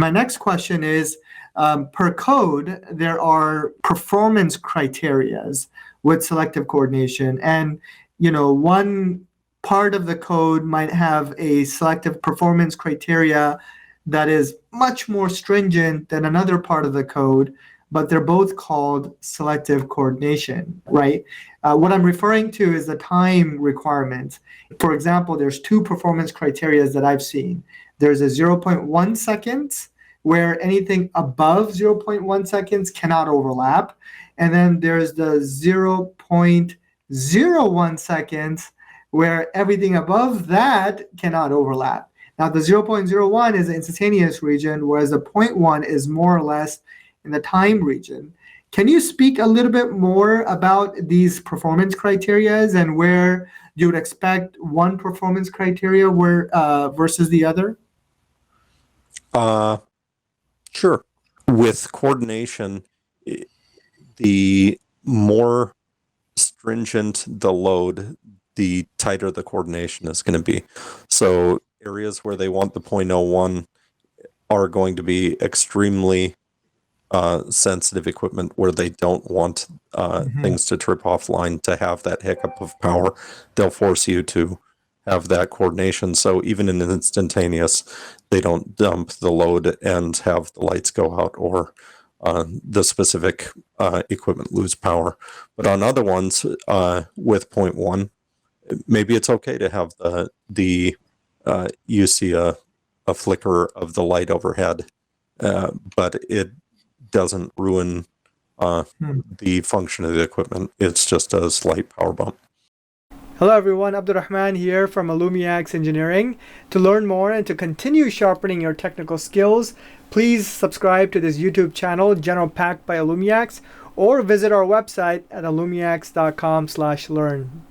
My next question is, per code, there are performance criterias with selective coordination. And, one part of the code might have a selective performance criteria that is much more stringent than another part of the code, but they're both called selective coordination, right? What I'm referring to is the time requirement. For example, there's two performance criteria that I've seen. There's a 0.1 seconds, where anything above 0.1 seconds cannot overlap. And then there's the 0.01 seconds, where everything above that cannot overlap. Now, the 0.01 is the instantaneous region, whereas the 0.1 is more or less in the time region. Can you speak a little bit more about these performance criteria and where you would expect one performance criteria versus the other? Sure. With coordination, the more stringent the load, the tighter the coordination is going to be. So areas where they want the 0.01 are going to be extremely sensitive equipment where they don't want things to trip offline to have that hiccup of power. They'll force you to have that coordination. So even in an instantaneous, they don't dump the load and have the lights go out or the specific equipment lose power. But on other ones with 0.1, maybe it's okay to have you see a flicker of the light overhead, but it doesn't ruin the function of the equipment. It's just a slight power bump. Hello everyone, Abdur Rehman here from AllumiaX Engineering. To learn more and to continue sharpening your technical skills, please subscribe to this YouTube channel, GeneralPAC by AllumiaX, or visit our website at allumiax.com/learn.